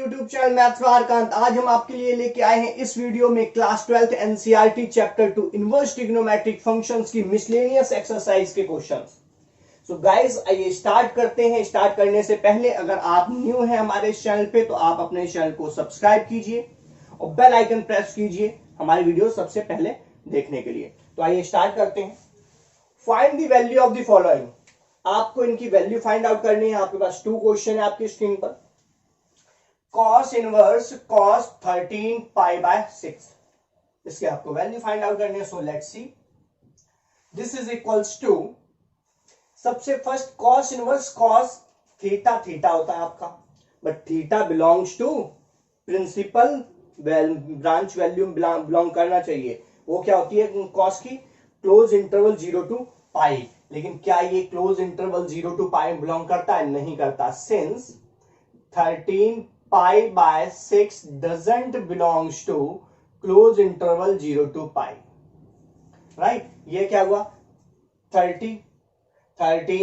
YouTube channel maths वारकांत। आज हम आपके लिए लेके आए हैं इस वीडियो में class 12th NCERT chapter 2 inverse trigonometric functions की मिसलेनियस एक्सरसाइज के क्वेश्चंस। सो गाइस आइए स्टार्ट करते हैं। स्टार्ट करने से पहले अगर आप न्यू हैं हमारे चैनल पे तो आप अपने चैनल को सब्सक्राइब कीजिए और बेल आइकन प्रेस कीजिए हमारी वीडियो सबसे पहले देखने के लिए। तो आइए स्टार्ट करते हैं। Find the value of the following. आपको इनकी वैल्यू फाइंड आउट करनी है। आपके पास 2 क्वेश्चन है आपकी स्क्रीन पर। cos inverse cos 13 pi by 6, इसके आपको वैल्यू फाइंड आउट करनी है। So let's see, this is equals to, सबसे first cos inverse cos theta, theta होता है आपका, but theta belongs to principal branch value belong करना चाहिए। वो क्या होती है cos की? Close interval 0 to pi. लेकिन क्या ये close interval 0 to pi belong करता है? नहीं करता। Since 13 pi by 6 doesn't belongs to close interval 0 to pi, right? ये क्या हुआ? 30 13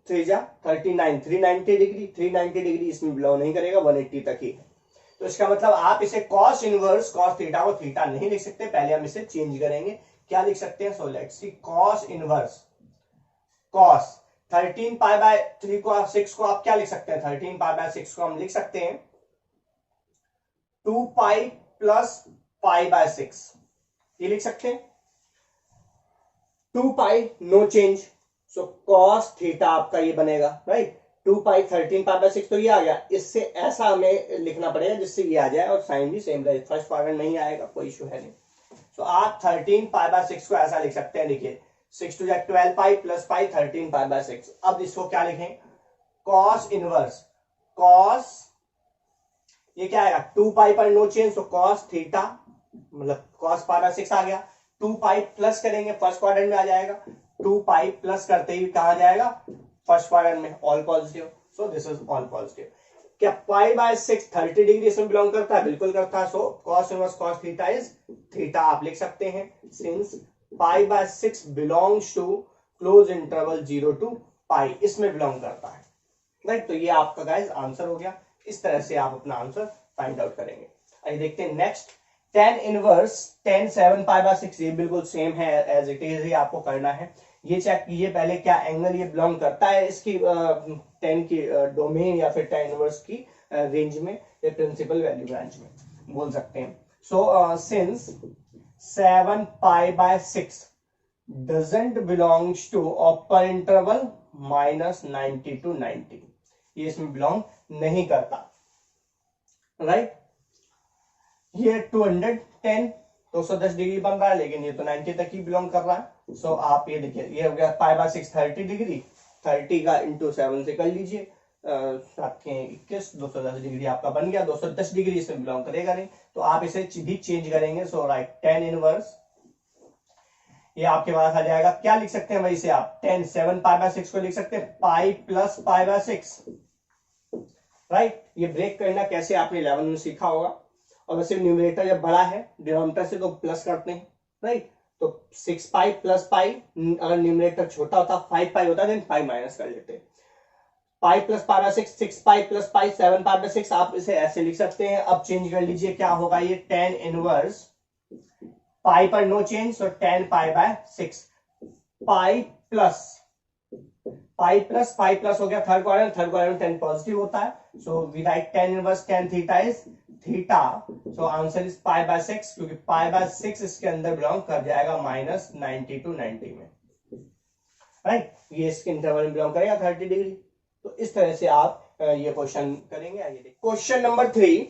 39 390 डिग्री, 390 डिग्री इसमें बिलोंग नहीं करेगा, 180 तक ही है। तो इसका मतलब आप इसे cos इनवर्स cos थीटा को थीटा नहीं लिख सकते, पहले हम इसे चेंज करेंगे। क्या लिख सकते हैं? सो let's C, cos inverse cos 13 pi bye 3 को 6 को आप क्या लिख सकते हैं? 13 पाई बाय 6 को हम लिख सकते हैं 2 पाई प्लस पाई बाय 6, ये लिख सकते हैं। 2 पाई नो चेंज, सो cos थीटा आपका ये बनेगा, राइट। 2 पाई 13 पाई बाय 6 तो ये आ गया। इससे ऐसा हमें लिखना पड़ेगा जिससे ये आ जाए और साइन भी सेम रहे। फर्स्ट क्वाड्रेंट नहीं आएगा, कोई इशू है नहीं। सो आप 13 पाई बाय 6 को ऐसा लिख सकते हैं, देखिए 6 to 12 pi plus pi 13 pi by 6। अब इसको क्या लिखें? cos इनवर्स cos, ये क्या आएगा? 2 पाई पर नो चेंज, तो cos थीटा मतलब cos पाई बाय 6 आ गया। 2 पाई प्लस करेंगे फर्स्ट क्वाड्रेंट में आ जाएगा। 2 पाई प्लस करते ही कहा जाएगा? फर्स्ट क्वाड्रेंट में, all positive. So this is all positive. क्या पाई बाय 6 30 डिग्री इसमें बिलोंग करता है? बिल्कुल करता है। सो cos inverse cos theta is theta आप लिख सकते हैं। Since pi by 6 belongs to close interval 0 to pi, इसमें बिलोंग करता है, राइट। तो ये आपका गाइस आंसर हो गया। इस तरह से आप अपना आंसर फाइंड आउट करेंगे। आइए देखते हैं next. tan inverse tan 7 pi by 6, ये बिल्कुल सेम है, एज इट इज ही आपको करना है। ये चेक कीजिए पहले क्या एंगल ये बिलोंग करता है इसकी tan की डोमेन या फिर tan इनवर्स की रेंज में या प्रिंसिपल वैल्यू ब्रांच में बोल सकते हैं। So since 7 pi by 6 doesn't belongs to upper interval minus 90 to 90, ये इसमें बिलोंग नहीं करता, राइट। ये 210 डिग्री बन रहा है, लेकिन ये तो 90 तक ही बिलोंग कर रहा है। सो आप ये देखिए, ये हो गया पाई बाय 6 30 डिग्री, 30 का इंटू 7 से कर लीजिए, 7 के 21, 210 डिग्री आपका बन गया। 210 डिग्री इसमें बिलोंग करेगा नहीं, तो आप इसे भी चेंज करेंगे। सो राइट, tan इनवर्स ये आपके पास आ जाएगा। क्या लिख सकते हैं वही से आप? 10 7 पाई बाय 6 को लिख सकते हैं पाई प्लस पाई बाय 6, राइट। ये ब्रेक करना कैसे आपने 11 में सीखा होगा। और वैसे न्यूमरेटर जब बड़ा है डिनोमिनेटर से तो प्लस करते हैं, राइट। तो 6 पाई प्लस पाई, अगर न्यूमरेटर छोटा होता 5 पाई होता देन 5 माइनस कर लेते। पाई plus pi by 6, 6 pi plus pi 7 pi by 6, आप इसे ऐसे लिख सकते हैं। अब चेंज कर लीजिए, क्या होगा? ये tan इनवर्स पाई पर no change, so tan pi by 6 pi plus pi plus हो गया थर्ड क्वाड्रेंट tan पॉजिटिव होता है। So we write tan inverse tan theta is theta. So answer is pi by 6, क्योंकि पाई by 6 इसके अंदर belong कर जाएगा माइनस 90 टू 90 में, राइट। ये इसके इंटरवल में बिलोंग करेगा 30 डिग्री। तो इस तरह से आप ये क्वेश्चन करेंगे। आइए देखिए question number 3,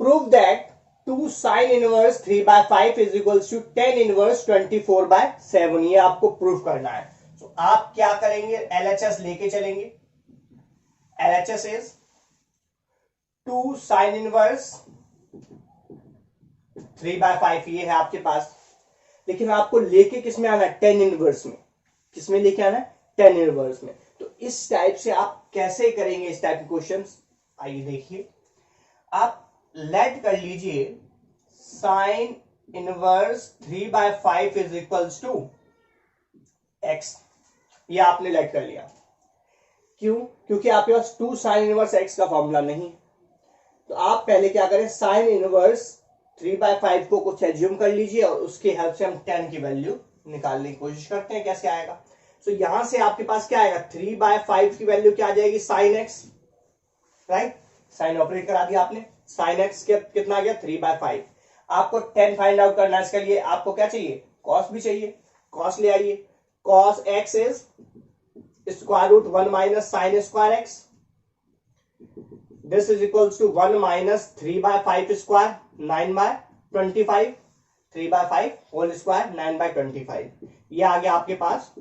prove that 2 sin inverse 3 by 5 is equals to tan inverse 24 by 7, ये आपको प्रूव करना है। तो आप क्या करेंगे? LHS लेके चलेंगे। LHS is 2 sin inverse 3 by 5, ये है आपके पास। लेकिन आपको लेके किस में आना है? tan इनवर्स में। किस में लेके आना है? tan इनवर्स में। तो इस टाइप से आप कैसे करेंगे इस टाइप के क्वेश्चंस? आइए देखिए, आप लेट कर लीजिए sin inverse 3 by 5 is equals to x, ये आपने लेट कर लिया। क्यों? क्योंकि आपके पास 2 sin इनवर्स x का फॉर्मूला नहीं है। तो आप पहले क्या करें, साइन इनवर्स 3/5 को कुछ एज्यूम कर लीजिए और उसकी हेल्प से हम 10 की वैल्यू निकालने की कोशिश करते हैं कैसे आएगा। तो यहां से आपके पास क्या आएगा, 3/5 की वैल्यू क्या आ जाएगी, sine x, right, sine operate करा दिया आपने, साइन एक्स कितना आ गया 3/5। आपको 10 फाइंड आउट करना है, इसके लिए आपको क्या चाहिए, कॉस भी चाहिए, कॉस ले आइए। Cos x is square root 1 minus sine square x, this is equals to 1 minus 3/5 square 9/25, 3/5 whole square 9/25, ये आ गया आपके पास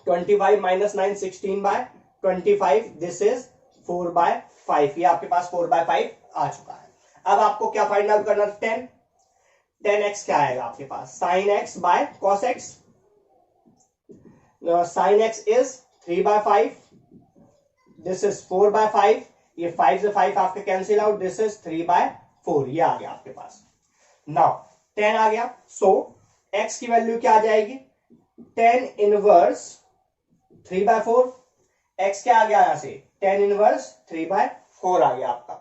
25 माइनस 9 16/25, दिस इज 4/5, ये आपके पास 4/5 आ चुका है। अब आपको क्या फाइंड आउट करना, 10 एक्स क्या आएगा आपके पास, sine x by cos x, sine x is 3/5, this is 4/5, ये 5 से 5 आपके कैंसिल आउट, दिस इज 3/4, ये आ गया आपके पास। नाउ 10 आ गया, सो x की वैल्यू क्या आ जाएगी, 10 इनवर्स 3/4, x क्या आ गया यहां से, 10 इनवर्स 3/4 आ गया आपका।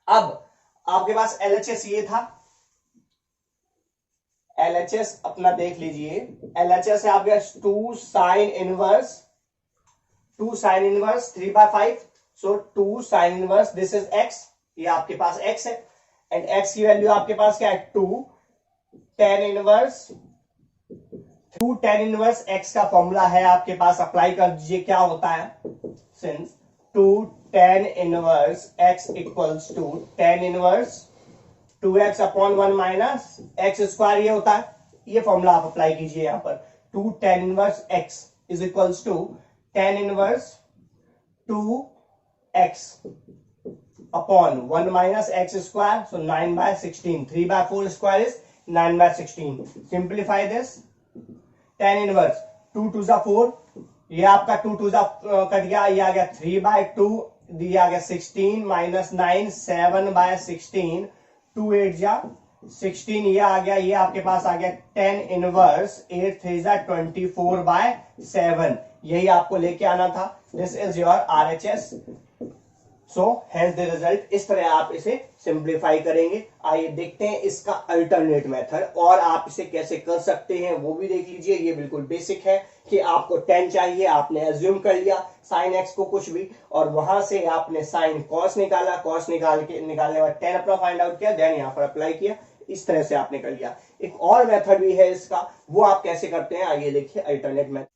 अब आपके पास LHS ये था, LHS अपना देख लीजिए, LHS है आपके 2 sine inverse 3/5, so 2 sine inverse, this is x, ये आपके पास x है, एंड x की वैल्यू आपके पास क्या है, 2 tan इनवर्स x का फॉर्मूला है आपके पास, अप्लाई कर दीजिए, क्या होता है, since 2 tan inverse x equals to tan inverse 2x upon 1 minus x square, ये होता है, ये फॉर्मूला आप अप्लाई कीजिए यहां पर, 2 tan inverse x is equals to tan inverse 2x upon 1 minus x square, so 9/16, 3/4 square is 9/16, simplify this, tan inverse 2 2 जा 4, ये आपका 2 2 जा कट गया, ये आ गया 3/2, ये आ गया 16 माइनस 9 7/16, 2 8 जा 16, ये आ गया, ये आपके पास आ गया tan इनवर्स 8 3 जा 24/7, यही आपको लेके आना था, this is your RHS, so hence the result. इस तरह आप इसे सिंप्लीफाई करेंगे। आइए देखते हैं इसका अल्टरनेट मेथड, और आप इसे कैसे कर सकते हैं वो भी देख लीजिए। ये बिल्कुल बेसिक है कि आपको 10 चाहिए, आपने एज्यूम कर लिया साइन एक्स को कुछ भी, और वहां से आपने साइन कॉस निकाला, कॉस निकालने के बाद 10 अपना फाइंड आउट किया, देन यहां पर अप्लाई किया, इस तरह से आपने कर लिया। एक और मेथड भी है इसका, वो आप कैसे करते हैं, आइए देखिए alternate method.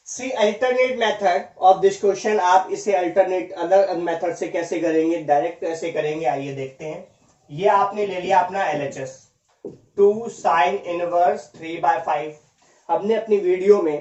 See alternate method of this question, आप इसे अल्टरनेट अदर मेथड से कैसे करेंगे, डायरेक्ट कैसे करेंगे, आइए देखते हैं। ये आपने ले लिया अपना LHS 2 साइन इनवर्स 3/5, हमने अपनी वीडियो में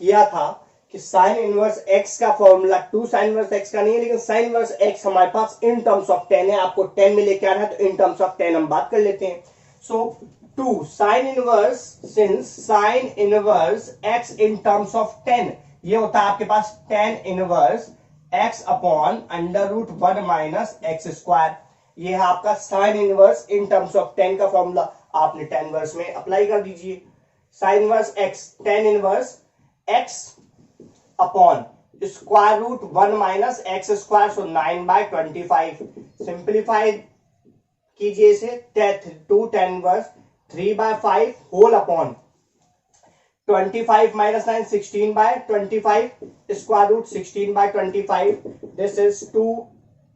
किया था कि साइन इनवर्स x का फॉर्मूला 2 साइन इनवर्स x का नहीं है, लेकिन साइन इनवर्स x हमारे पास इन टर्म्स ऑफ 10 है, आपको 10 में लेके आना है, तो इन टर्म्स ऑफ 10 हम बात कर लेते हैं। सो 2 sine inverse, since sign inverse x in terms of 10, ये होता है आपके पास tan inverse x upon √1 minus x square, ये है आपका sine inverse in terms of 10 का फॉर्मूला, आपने tan इनवर्स में अप्लाई कर दीजिए। Sine inverse x, tan inverse x upon square root 1 minus x square, so 9/25, simplify कीजिए इसे, 2 tan inverse 3/5 whole upon 25 minus 9 16/25, square root 16/25, this is 2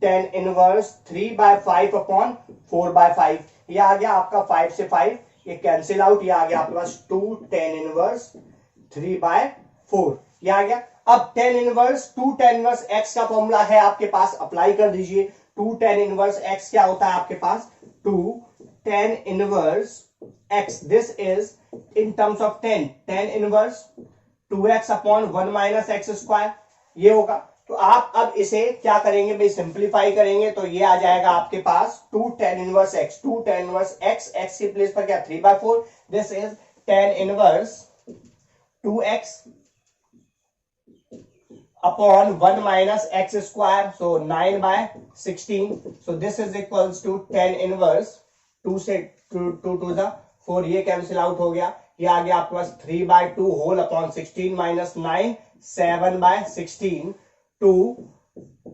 tan inverse 3/5 upon 4/5, ये आ गया आपका 5 से 5 ये कैंसिल आउट, ये आ गया आपके पास 2 tan इनवर्स 3/4, ये आ गया। अब tan inverse 2 tan inverse x का फॉर्मूला है आपके पास, अप्लाई कर दीजिए। 2 tan इनवर्स x क्या होता है आपके पास, 2 tan inverse x, this is in terms of 10, tan inverse 2x upon 1 minus x square, ये होगा। तो आप अब इसे क्या करेंगे भाई, सिंप्लीफाई करेंगे, तो ये आ जाएगा आपके पास 2 tan inverse x, 2 tan inverse x की प्लेस पर क्या 3/4, this is tan inverse 2x upon 1 minus x square, so 9/16, so this is equals to tan inverse 2 से 2 to the 4, ये कैंसिल आउट हो गया, ये आ गया आपके पास 3/2 होल अपॉन 16 माइनस 9 7/16, 2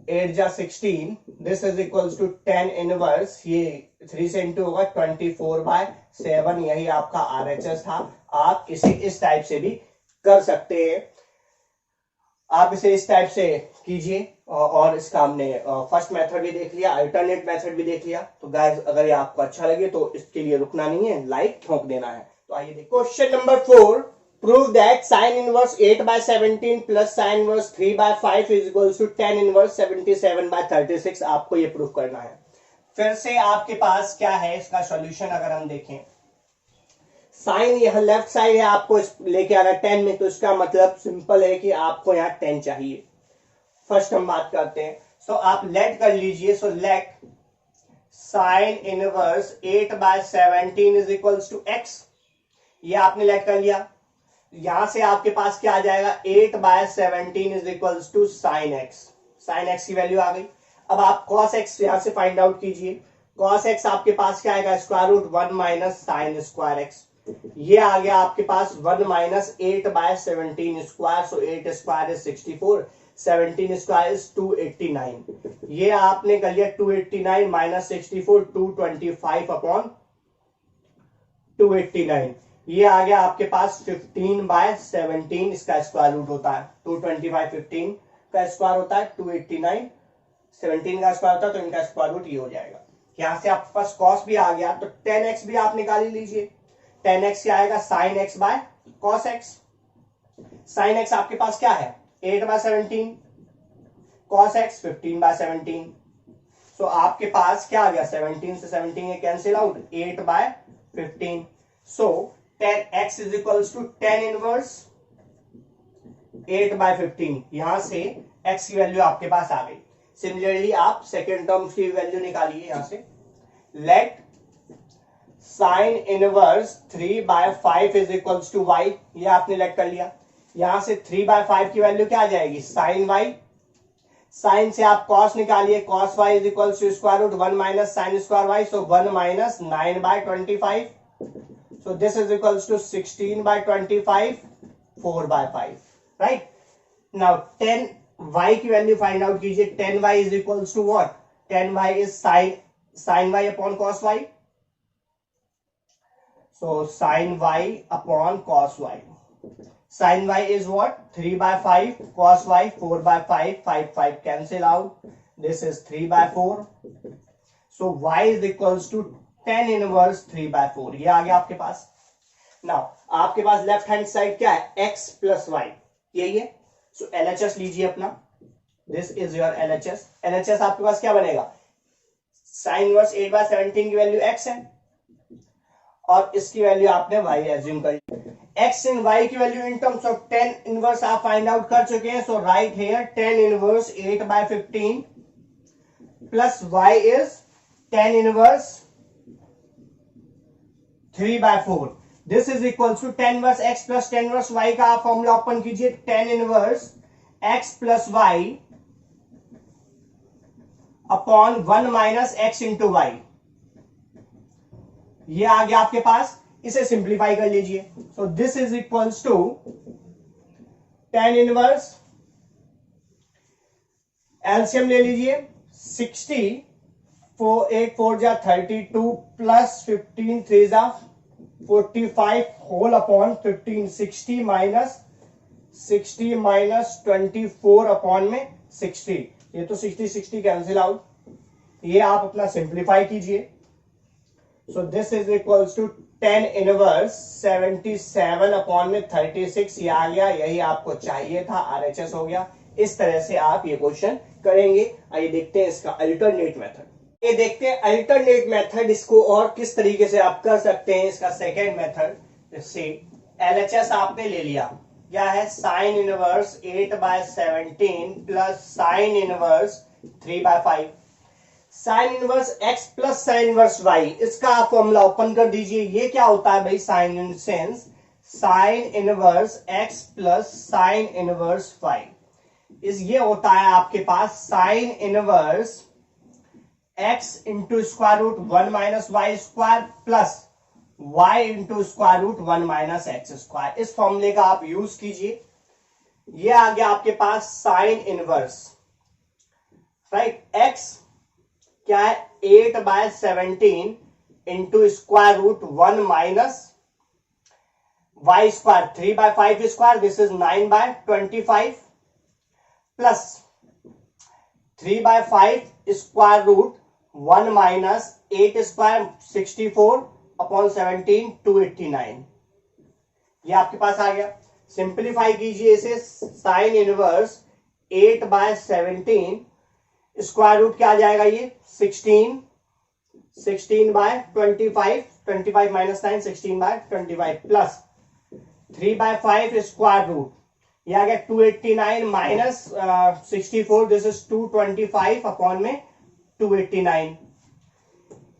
8 जा 16, this is equals to 10 inverse, ये 3 से इंटू होगा 24/7, यही आपका RHS था। आप इसे इस टाइप से भी कर सकते हैं, आप इसे इस टाइप से कीजिए। और इसका हमने फर्स्ट मेथड भी देख लिया, अल्टरनेट मेथड भी देख लिया। तो गाइस अगर ये आपको अच्छा लगे तो इसके लिए रुकना नहीं है, लाइक ठोक देना है। तो आइए देखिए question number 4, prove that sine inverse 8/17 plus sine inverse 3/5 is equals to 10 inverse 77/36। आपको ये प्रूव करना है। फिर से आपके पास क्या है इसका सॉल्यूशन, अगर हम देखें साइन यहां लेफ्ट साइड है, आपको लेके आना 10 में, तो इसका मतलब सिंपल है कि आपको यहां 10 चाहिए। फर्स्ट हम बात करते हैं, सो आप लेट कर लीजिए। So let sine inverse 8/17 is equals to x, ये आपने लेट कर लिया। यहां से आपके पास क्या आ जाएगा, 8/17 is equals to sine x, sine x की वैल्यू आ गई। अब आप cos x यहां से फाइंड आउट कीजिए। cos x आपके पास क्या आएगा, square root 1 minus sine square x, ये आ गया आपके पास 1 minus 8/17 square, so 8 square is 64, 17 square is 289, ये आपने कर लिया 289 माइनस 64, 225 अपॉन 289, ये आ गया आपके पास 15/17, इसका स्क्वायर रूट होता है 225, 15 का स्क्वायर होता है 289, 17 का स्क्वायर होता है, तो इनका स्क्वायर रूट ये हो जाएगा। यहां से आपके पास cos भी आ गया, तो 10x भी आप निकाल लीजिए। 10x क्या आएगा, sine x by cos x। Sine x आपके पास क्या है 8/17, कॉस x 15/17, सो आपके पास क्या आ गया 17 से 17 cancel out, 8/15, so 10x is equals to 10 inverse 8/15, यहां से x की वैल्यू आपके पास आ गई। सिमिलरली आप सेकेंड टर्म की वैल्यू निकालिए, यहां से let sine inverse 3/5 is equals to y, ये आपने लेट कर लिया। यहां से 3/5 की वैल्यू क्या आ जाएगी, साइन y, साइन से आप cos निकालिए, cos y is equals to square root 1 minus sine square y, so 1 minus 9/25, so this is equals to 16/25, 4/5, right. Now 10y की वैल्यू फाइंड आउट कीजिए। 10y is equals to what, 10y is sine y upon cos y, so sin y upon cos y, sin y is what, 3/5, cos y 4/5, 5 cancel out, this is 3/4, so y is equals to 10 inverse 3/4, ये आ गया आपके पास। Now आपके पास left hand side क्या है, x plus y, यही है। सो LHS लीजिए अपना, this is your LHS। LHS आपके पास क्या बनेगा, साइन इनवर्स 8/17 की वैल्यू x है, और इसकी वैल्यू आपने y एज्यूम कर ली। x इन y की value in terms of 10 inverse आप फाइंड आउट कर चुके हैं, so right here 10 inverse 8/15 plus y is 10 inverse 3/4, this is equal to 10 inverse x plus 10 inverse y का आप फॉर्मूला ओपन कीजिए। 10 inverse x plus y upon 1 minus x into y, ये आ गया आपके पास, इसे सिंप्लीफाई कर लीजिए। So this is equals to 10 inverse, LCM ले लीजिए 60, 8 4 जा 32 प्लस 15 3 जा 45 होल अपॉन 15, 60 माइनस 24 अपॉन में 60, ये तो 60 कैंसिल आउट, ये आप अपना सिंप्लीफाई कीजिए। So this is equals to 10 inverse 77 upon में 36, ये आ गया, यही आपको चाहिए था, RHS हो गया। इस तरह से आप ये क्वेश्चन करेंगे। आइए देखते हैं इसका अल्टरनेट मेथड। ये देखते हैं अल्टरनेट मेथड, इसको और किस तरीके से आप कर सकते हैं। इसका सेकेंड मेथड से LHS आपने ले लिया, क्या है, sine inverse 8/17 plus sine inverse 3/5, sign inverse x plus sine inverse y, इसका आप फॉर्मूला ओपन कर दीजिए। ये क्या होता है भाई, sine in sense sine inverse x plus sine inverse y, इस ये होता है आपके पास sine inverse x into square root 1 minus y square plus y into square root 1 minus x square. इस फॉर्मूले का आप यूज कीजिए। ये आ गया आपके पास साइन इनवर्स राइट। x क्या है 8/17 into square root 1 minus y square 3/5 square, this is 9/25 plus 3/5 square root 1 minus 8 square 64/17 289। ये आपके पास आ गया। सिंप्लीफाई कीजिए इसे, साइन इनवर्स 8/17 स्क्वायर रूट क्या आ जाएगा ये 16/25 25 माइनस 9 16/25 प्लस 3/5 स्क्वायर रूट ये आ गया 289 माइनस 64, दिस इज 225 अपॉन में 289।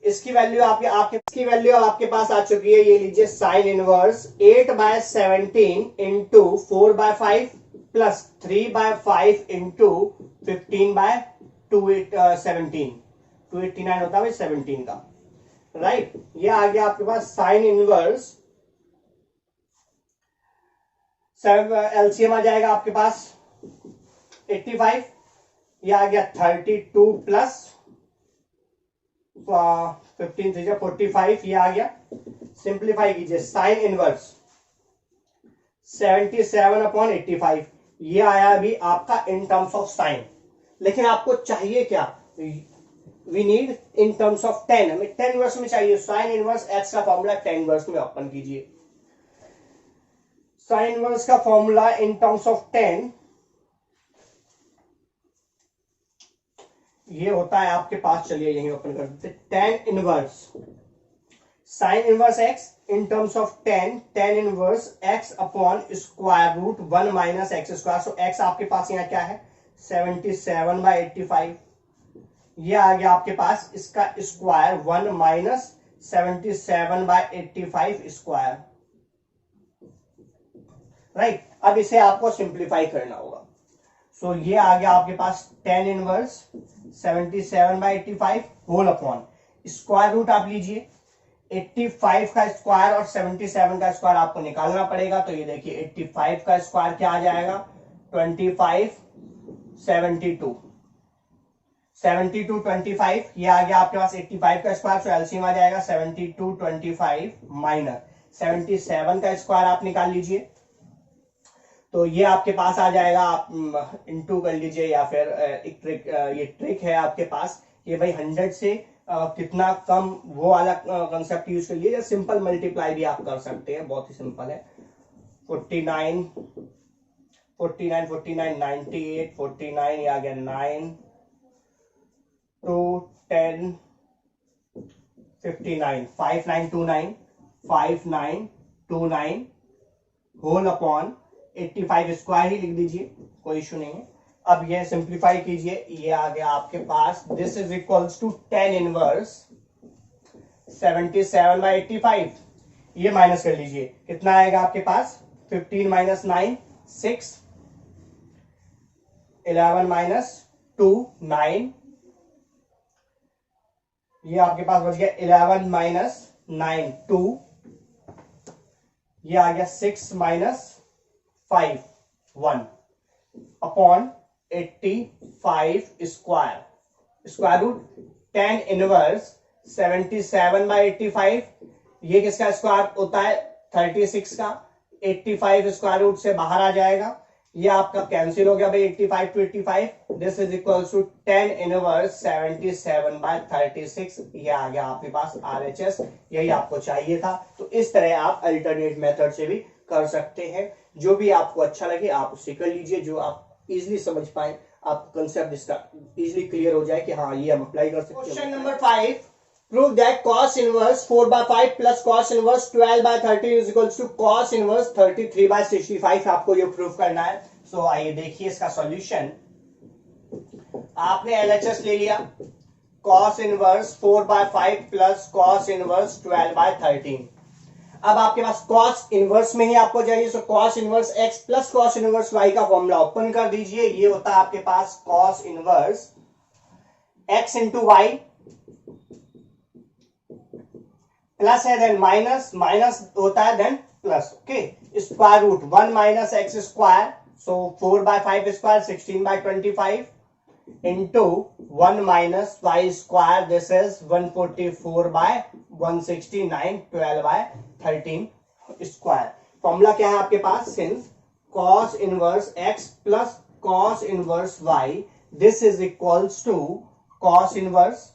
इसकी वैल्यू आपके पास आ चुकी है। ये लीजिए sine inverse 8/17 into 4/5 plus 3/5 into 15/217 289 होता है 17 का, राइट। ये आ गया आपके पास साइन इनवर्स, एलसीएम आ जाएगा आपके पास 85, ये आ गया 32 प्लस 15 3 45, ये आ गया। सिंप्लीफाई कीजिए, साइन इनवर्स 77/85 ये आया अभी आपका इन टर्म्स ऑफ साइन। लेकिन आपको चाहिए क्या, we need in terms of ten, हमें 10 इनवर्स में चाहिए। साइन इनवर्स एक्स का फॉर्मूला 10 इनवर्स में ओपन कीजिए। साइन इनवर्स का फॉर्मूला इन टर्म्स ऑफ 10 ये होता है आपके पास, चलिए यही ओपन कर देते, tan inverse sine inverse x in terms of tan inverse x upon square root 1 minus x square. So x आपके पास यहाँ क्या है 77/85, ये आ गया आपके पास इसका स्क्वायर 1 माइनस 77/85 स्क्वायर, राइट। अब इसे आपको सिंप्लीफाई करना होगा। सो ये आ गया आपके पास tan inverse 77/85 whole upon square root आप लीजिए 85 का स्क्वायर और 77 का स्क्वायर आपको निकालना पड़ेगा। तो ये देखिए 85 का स्क्वायर क्या आ जाएगा 25 72 25, ये आ गया आपके पास 85 का स्क्वायर, तो एलसीएम आ जाएगा 72 25 माइनस 77 का स्क्वायर आप निकाल लीजिए। तो ये आपके पास आ जाएगा, आप इंटू कर लीजिए या फिर एक ट्रिक, ये ट्रिक है आपके पास, ये भाई 100 से कितना कम वो वाला कंसेप्ट यूज कर लीजिए, या सिंपल मल्टीप्लाई भी आप कर सकते हैं, बहुत ही सिंपल है। 49 49 49 98 49, ये आ गया 9 2 10 59 5929 5929 होल अपॉन 85 स्क्वायर ही लिख दीजिए, कोई इशू नहीं है। अब ये सिंप्लीफाई कीजिए, ये आ गया आपके पास, this is equals to tan inverse 77/85, ये माइनस कर लीजिए, कितना आएगा आपके पास 15 माइनस 9 6 11 माइनस 2 9, ये आपके पास बच गया 11 माइनस 9 2, ये आ गया 6 minus 5 1 upon 85 square root tan inverse 77/85, ये किसका स्क्वायर होता है 36 का, 85 स्क्वायर रूट से बाहर आ जाएगा, ये आपका कैंसिल हो गया भाई 85 to 85, this is equals to tan inverse 77/36, ये आ गया आपके पास RHS, यही आपको चाहिए था। तो इस तरह आप अल्टरनेट मेथड से भी कर सकते हैं, जो भी आपको अच्छा लगे आप उससे कर लीजिए, जो आप इजीली समझ पाए, आप कंसेप्ट इसका इजीली क्लियर हो जाए कि हाँ ये हम अप्लाई कर सकते हैं। Question number 5, prove that cos inverse 4/5 plus cos inverse 12/13 is equals to cos inverse 33/65, आपको ये प्रूव करना है। सो आइए देखिए इसका सॉल्यूशन। आपने LHS ले लिया, cos inverse 4/5 plus cos inverse 12/13। अब आपके पास cos इनवर्स में ही आपको चाहिए, so cos inverse x plus cos inverse y का फॉर्मूला ओपन कर दीजिए। ये होता है आपके पास cos inverse x into y plus है, देन माइनस माइनस होता है, then plus, okay. Square root 1 minus x square, so 4/5 square 16/25, into 1 minus y square, this is 144 by 169, 12 by 13 square. Formula क्या है आपके पास, since cos inverse x plus cos inverse y, this is equals to cos inverse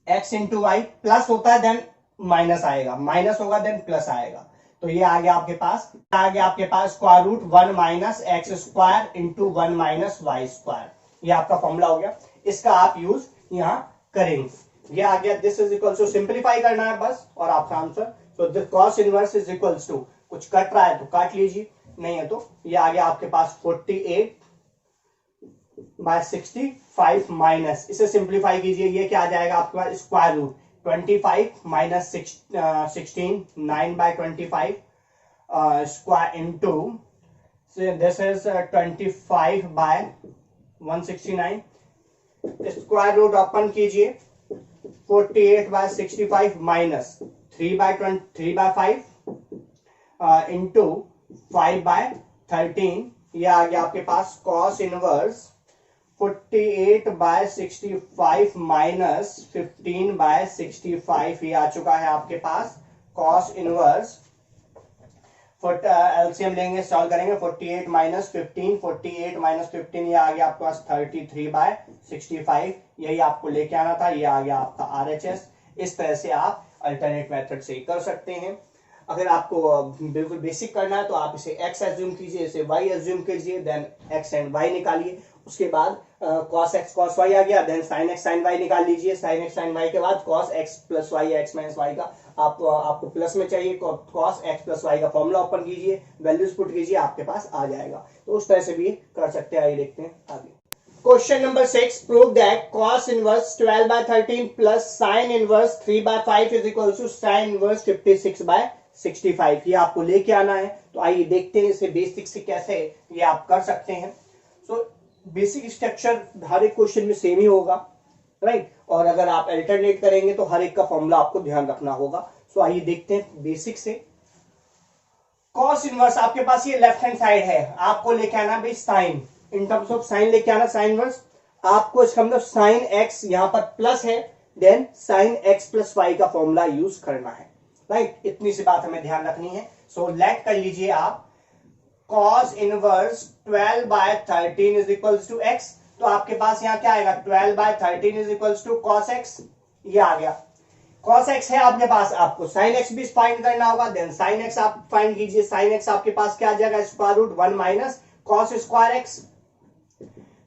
x into y, plus होता है then minus आएगा, minus होगा then plus आएगा। तो ये आ गया आपके पास, आ गया आपके पास square root 1 minus x square into 1 minus y square, ये आपका फॉर्मूला हो गया। इसका आप यूज यहां करेंगे। ये आ गया, this is equal to, simplify करना है बस और आपका answer. So the cos inverse is equals to, कुछ कट रहा है तो काट लीजिए, नहीं है तो ये आ गया आपके पास 48 बाय 65 माइनस, इसे सिंप्लीफाई कीजिए, ये क्या आ जाएगा आपके पास, square root 25 minus 16, 9 by 25 square into this is 25 by 169, square root open कीजिए, 48 by 65 minus 3 by 5 into 5 by 13, ये आ गया आपके पास cos inverse 48 by 65 minus 15 by 65, ये आ चुका है आपके पास cos इनवर्स। एलसीएम लेंगे, सॉल्व करेंगे, 48 माइनस 15, 48 माइनस 15, ये आ गया आपके पास 33 बाय 65, यही आपको लेके आना था, ये आ गया आपका आरएचएस। इस तरह से आप अल्टरनेट मेथड से कर सकते हैं। अगर आपको बिल्कुल बेसिक करना है तो आप इसे x एज्यूम कीजिए, इसे y एज्यूम कीजिए, देन x एंड y निकालिए, उसके बाद cos x cos y आ गया, then sin x sin y निकाल लीजिए, sin x sin y के बाद cos x plus y, x minus y का आपको प्लस में चाहिए, cos x प्लस y का फॉर्मूला ओपन कीजिए, वैल्यूज पुट कीजिए, आपके पास आ जाएगा। तो उस तरह से भी कर सकते हैं। आइए देखते हैं आगे। Question number 6, prove that cos inverse 12 by 13 plus sin inverse 3 by 5 is equal to sin inverse 56 by 65, ये आपको लेके आना है। तो आइए देखते हैं इसे बेसिक से कैसे ये आप कर सकते हैं। सो बेसिक स्ट्रक्चर हर एक क्वेश्चन में सेम ही होगा, राइट, और अगर आप अल्टरनेट करेंगे तो हर एक का फॉर्मूला आपको ध्यान रखना होगा। सो आइए देखते हैं बेसिक से। cos इनवर्स आपके पास ये लेफ्ट हैंड साइड है, आपको लेके आना भाई sine, in terms of sine लेके आना, साइन इनवर्स आपको इसका मतलब साइन एक्स यहां पर प्लस है, then sine x plus y का फॉर्मूला यूज करना है, राइट, इतनी सी बात हमें ध्यान रखनी है। सो लेट कर लीजिए आप cos inverse 12 by 13 is equals to x, तो आपके पास यहां क्या आएगा, 12 by 13 is equals to cos x, ये आ गया cos x है आपके पास, आपको sin x भी फाइंड करना होगा, देन sin x आप फाइंड कीजिए, sin x आपके पास क्या आ जाएगा, square root 1 minus cos square x,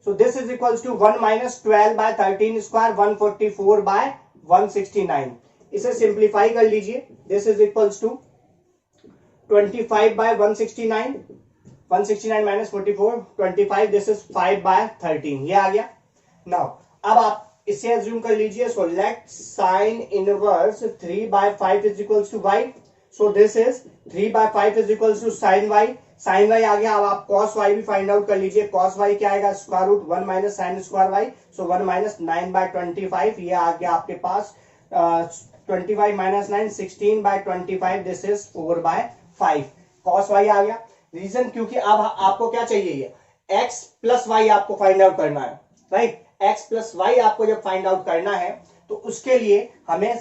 so this is equals to 1 minus 12 by 13 square 144 by 169, इसे सिंप्लीफाई कर लीजिए, this is equals to 25 by 169, 169 minus 44, 25, this is 5 by 13, ये आ गया। नाउ अब आप इसे एज्यूम कर लीजिए, so let sine inverse 3 by 5 is equals to y, so this is 3 by 5 is equals to sine y, sine y आ गया। अब आप cos y भी फाइंड आउट कर लीजिए, cos y क्या आएगा, square root 1 minus sine square y, so 1 minus 9 by 25, ये आ गया आपके पास 25 minus 9, 16 by 25, this is 4 by 5, cos y आ गया। रीजन क्योंकि अब आपको क्या चाहिए, ये x प्लस वाई आपको फाइंड आउट करना है, राइट, x प्लस वाई आपको जब फाइंड आउट करना है तो उसके लिए हमें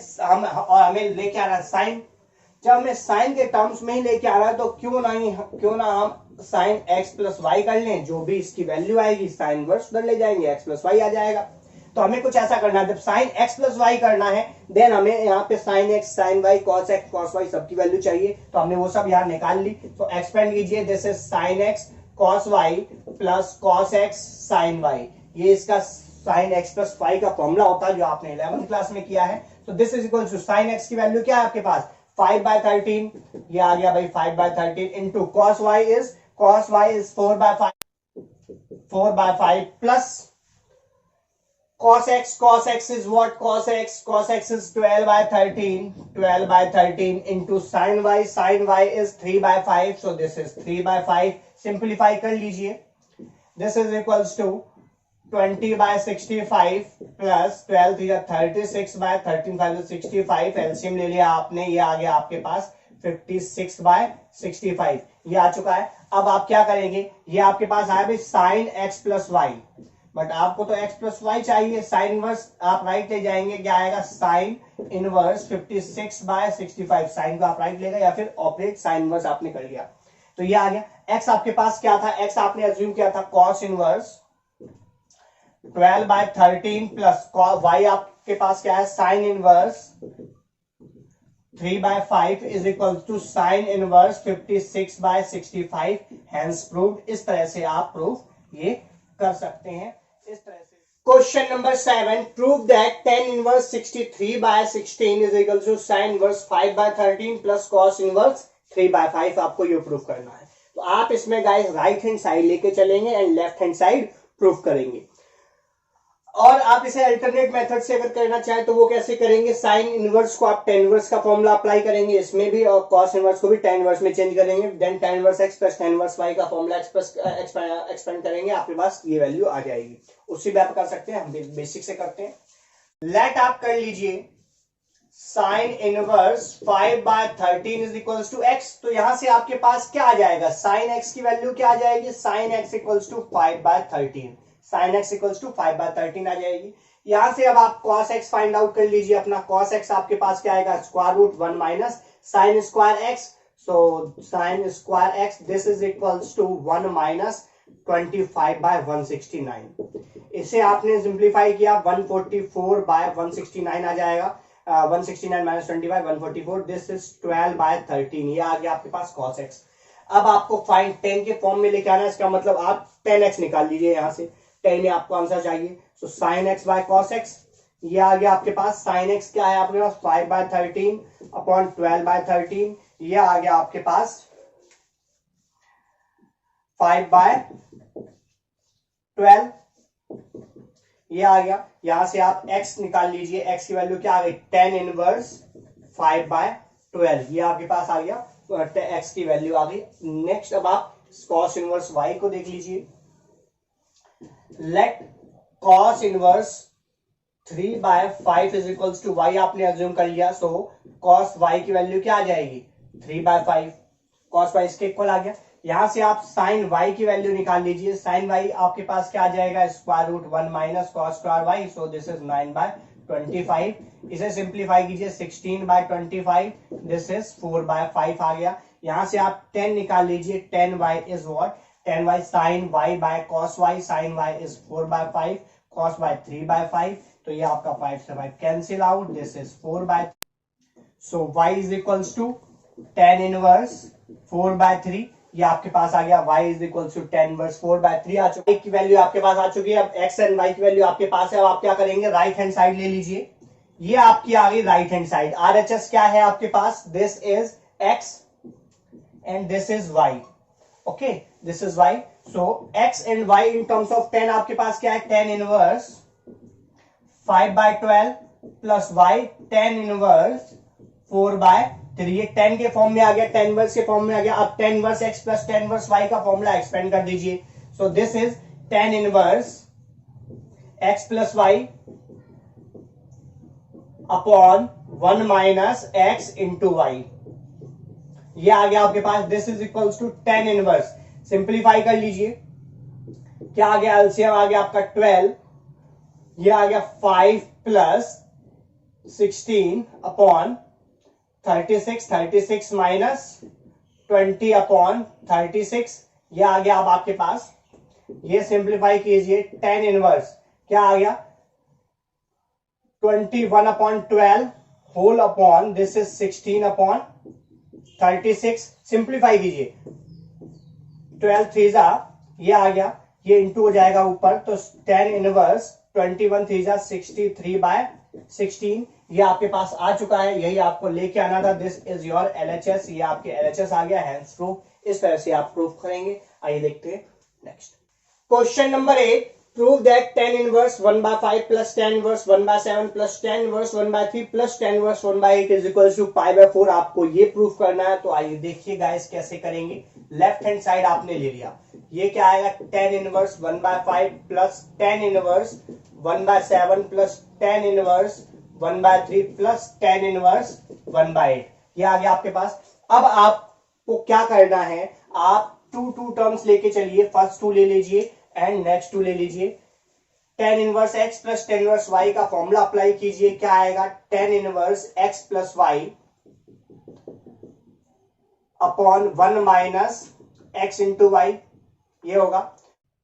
लेके आना है साइन, जब हमें साइन के टर्म्स में ही लेके आना है तो क्यों ना हम साइन x प्लस वाई कर लें, जो भी इसकी वैल्यू आएगी साइन इनवर्स उधर ले जाएंगे, x प्लस वाई आ जाएगा। तो हमें कुछ ऐसा करना है, जब साइन x प्लस वाई करना है देन हमें यहाँ पे sine x sine y cos x cos y सबकी वैल्यू चाहिए, तो हमने वो सब यहाँ निकाल ली। तो एक्सपेंड कीजिए, this is sine x cos y plus cos x sine y, ये इसका साइन x प्लस y का फॉर्मूला होता है जो आपने 11th क्लास में किया है। तो this is equal to sine x की वैल्यू क्या है आपके पास, 5 बाय 13, ये आ गया भाई 5 by 13 into cos y is 4 by 5 plus cos x is what, cos x is 12 by 13 into sin y is 3 by 5, so this is 3 by 5, simplify कर लीजिए, this is equals to 20 by 65 plus 12 36 by 13 5 65, LCM ले लिया आपने, ये आ गया आपके पास 56 by 65, ये आ चुका है। अब आप क्या करेंगे, ये आपके पास आया भाई sine x plus y, but आपको तो x प्लस वाई चाहिए। साइन इनवर्स आप राइट ले जाएंगे, क्या आएगा साइन इनवर्स 56/65। साइन को आप राइट लेगा या फिर ऑपरेट साइन इनवर्स आपने कर लिया तो ये आ गया। x आपके पास क्या था, x आपने अज्यूम किया था कॉस इनवर्स 12/13 प्लस y आपके पास क्या है sine inverse 3/5 is equal to sine inverse 56/65 hence proved. इस तरह से आप प्रूफ ये कर सकते हैं इस तरह से। Question number 7, prove that tan inverse 63/16 is equal to sine inverse 5/13 plus cos inverse 3/5। आपको ये प्रूफ करना है। तो आप इसमें गाइस राइट हैंड साइड लेके चलेंगे and left hand side proof करेंगे। और आप इसे अल्टरनेट मेथड से अगर करना चाहें तो वो कैसे करेंगे, साइन इनवर्स को आप tan इनवर्स का फॉर्मूला अप्लाई करेंगे इसमें भी, और cos इनवर्स को भी tan इनवर्स में चेंज करेंगे, then tan inverse x plus tan inverse y का फॉर्मूला एक्सपेंड करेंगे, आपके पास ये वैल्यू आ जाएगी। उसी भी आप कर सकते हैं, हम बेसिक से करते हैं। लेट आप कर लीजिए sine inverse 5/13 is equals to x। तो यहां से आपके पास क्या आ जाएगा, साइन x की वैल्यू क्या आ जाएगी, sine x equals to 5/13, sine x equals to 5/13 आ जाएगी। यहां से अब आप cos x फाइंड आउट कर लीजिए अपना। cos x आपके पास क्या आएगा, square root 1 minus sine square x। So sine square x this is equals to 1 minus 25/169। इसे आपने सिंप्लीफाई किया 144/169 आ जाएगा। 169 माइनस 25 144, दिस इज 12/13। ये आ गया आपके पास cos x। अब आपको फाइंड 10 के फॉर्म में लेके आना है, इसका मतलब आप 10x निकाल लीजिए यहां से। 10 में आपको आंसर चाहिए, so sine x by cos x। ये आ गया आपके पास। साइन x क्या है आपके पास 5/13 अपॉन 12/13। ये आ गया आपके पास 5/12। ये आ गया। यहां से आप x निकाल लीजिए, x की वैल्यू क्या आ गई, tan इनवर्स 5/12। ये आपके पास आ गया, x की वैल्यू आ गई। नेक्स्ट अब आप cos इनवर्स y को देख लीजिए। Let cos inverse 3/5 is equals to y आपने अज्यूम कर लिया, सो cos y की वैल्यू क्या आ जाएगी 3/5। cos y इसके इक्वल आ गया। यहां से आप साइन y की वैल्यू निकाल लीजिए। साइन y आपके पास क्या आ जाएगा, square root 1 minus cos square y, so this is 9/25। इसे सिंप्लीफाई कीजिए 16/25, दिस इज 4/5 आ गया। यहां से आप 10 निकाल लीजिए, 10y is what, 10y sine y by cos y, sine y is 4/5, cos y 3/5। तो ये आपका 5 से 5 cancel out, this is 4/3। So y is equals to tan inverse 4/3। ये आपके पास आ गया, y is equals to tan inverse 4/3 आ चुकी है। की वैल्यू आपके पास आ चुकी है। अब x एंड y की वैल्यू आपके पास है। अब आप क्या करेंगे, राइट हैंड साइड ले लीजिए। ये आपकी आ गई राइट हैंड साइड। RHS क्या है आपके पास, this is x and this is y. Okay, this is y. So x and y in terms of 10 आपके पास क्या है, tan inverse 5/12 plus y tan inverse 4/3। ये 10 के फॉर्म में आ गया, tan inverse के फॉर्म में आ गया। अब tan inverse x plus tan inverse y का फॉर्मूला एक्सपेंड कर दीजिए। So this is tan inverse x plus y upon 1 minus x into y। ये आ गया आपके पास, this is equals to tan inverse. Simplify कर लीजिए, क्या आ गया, एलसीएम आ गया आपका 12। ये आ गया 5 प्लस 16 अपॉन 36, 36 माइनस 20 अपॉन 36। ये आ गया अब आपके पास। ये सिंप्लीफाई कीजिए, tan इनवर्स क्या आ गया 21/12 whole upon this is 16 upon 36। Simplify कीजिए, 12 3 ये आ गया, ये इंटू हो जाएगा ऊपर, तो tan इनवर्स 21 3 63/16। ये आपके पास आ चुका है, यही आपको लेके आना था। This is your LHS। ये आपके LHS आ गया, हैंस प्रूफ। इस तरह से आप प्रूफ करेंगे। आइए देखते हैं next question number 8, prove that tan inverse 1/5 plus tan inverse 1/7 plus tan inverse 1/3 plus tan inverse 1/8 is equal to π/4। आपको ये प्रूफ करना है। तो आइए देखिए गाइस कैसे करेंगे। लेफ्ट हैंड साइड आपने ले लिया, ये क्या आएगा, tan inverse 1/5 plus tan inverse 1/7 plus tan inverse 1/3 plus tan inverse 1/8। ये आ गया आपके पास। अब आपको क्या करना है, आप टू टर्म्स लेके चलिए। फर्स्ट 2 ले लीजिए एंड नेक्स्ट 2 ले लीजिए। tan inverse x plus tan inverse y का फॉर्मूला अप्लाई कीजिए, क्या आएगा, tan inverse x plus y upon 1 minus x into y, ये होगा,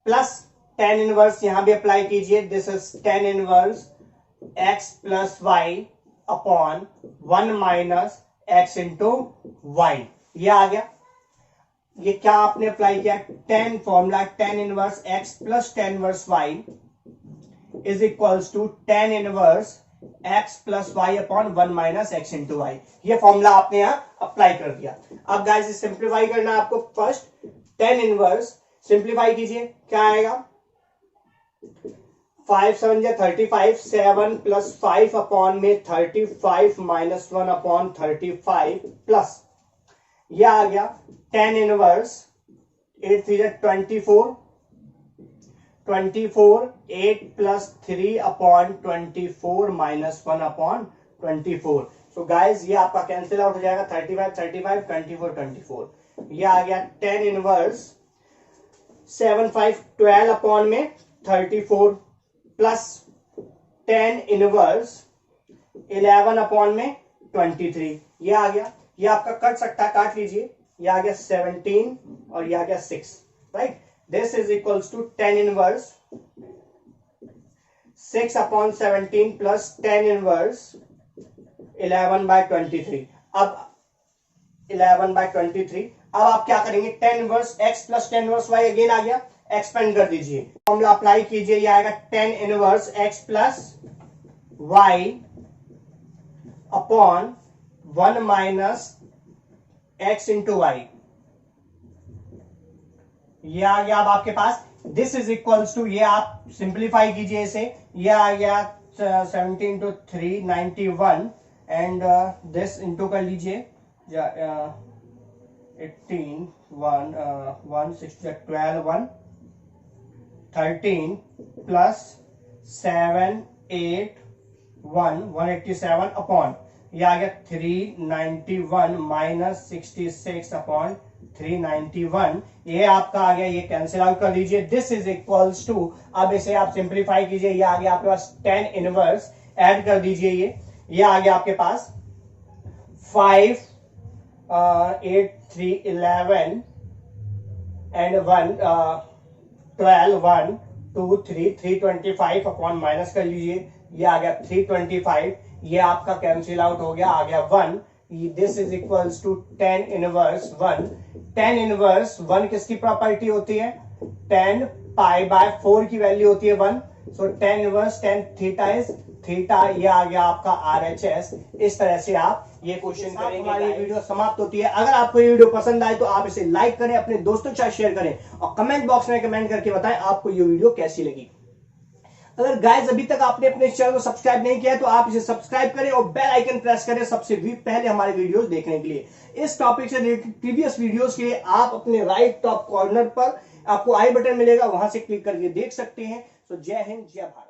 प्लस tan इनवर्स यहां भी अप्लाई कीजिए, this is tan inverse x plus y upon 1 minus x into y, ये आ गया। ये क्या आपने अप्लाई किया, tan formula tan inverse x plus tan inverse y is equals to tan inverse x plus y upon 1 minus x into y, ये formula आपने यहां अप्लाई कर दिया। अब गाइस सिंप्लीफाई करना है आपको, फर्स्ट tan इनवर्स सिंप्लीफाई कीजिए, क्या आएगा, 5 7 जा 35, 7 प्लस 5 अपॉन में 35 माइनस 1 अपॉन 35 प्लस ये आ गया tan इनवर्स 8 3 जा 24, 8 plus 3 upon 24 minus 1 upon 24। So guys ये आपका कैंसिल आउट हो जाएगा, 35 35 24 24, ये आ गया tan इनवर्स 7 5 12 अपॉन में 34 प्लस tan इनवर्स 11 अपॉन में 23, ये आ गया। ये आपका कट सकता है, काट लीजिए, ये आ गया 17 और ये आ गया 6, right. This is equals to tan inverse 6 upon 17 plus tan inverse 11 by 23। अब 11 बाय 23, अब आप क्या करेंगे, tan inverse x plus tan inverse y again आ गया, एक्सपेंड कर दीजिए, फॉर्मूला अप्लाई कीजिए, ये आएगा tan inverse x plus y upon 1 minus x into y, ये आ गया अब आपके पास। दिस इज इक्वल्स टू, ये आप सिंप्लीफाई कीजिए इसे, ये आ गया 17 इंटू 3 91 एंड दिस इंटू कर लीजिए 18 1 6 12 1 13 प्लस 7 8 1 187 अपॉन ये आ गया 391 माइनस 66 अपॉन 391, ये आपका आ गया, ये कैंसिल आउट कर दीजिए। दिस इज इक्वल्स टू, अब इसे आप सिंप्लीफाई कीजिए, ये आ गया आपके पास tan इनवर्स, ऐड कर दीजिए, ये आ गया आपके पास 5 8 3 11 एंड 1 12 1 2 3 325 अपॉन माइनस कर लीजिए, ये आ गया 325, ये आपका कैंसिल आउट हो गया, आ गया 1। This is equals to tan inverse 1। tan inverse 1 किसकी प्रॉपर्टी होती है, tan पाई बाय 4 की वैल्यू होती है 1, सो tan inverse tan theta is theta, ये आ गया आपका RHS। इस तरह से आप ये क्वेश्चन करेंगे। हमारी वीडियो समाप्त होती है। अगर आपको ये वीडियो पसंद आए तो आप इसे लाइक करें, अपने दोस्तों के साथ शेयर करें और कमेंट बॉक्स में कमेंट करके बताएं आपको ये वीडियो कैसी लगी। अगर गाइस अभी तक आपने अपने चैनल को सब्सक्राइब नहीं किया है तो आप इसे सब्सक्राइब करें और बेल आइकन प्रेस करें सबसे पहले हमारे वीडियोस देखने के लिए। इस टॉपिक से रिलेटेड प्रीवियस वीडियोस के लिए आप अपने राइट टॉप कॉर्नर पर आपको आई बटन मिलेगा, वहां से क्लिक करके देख सकते हैं। तो जय हिंद, जय भारत।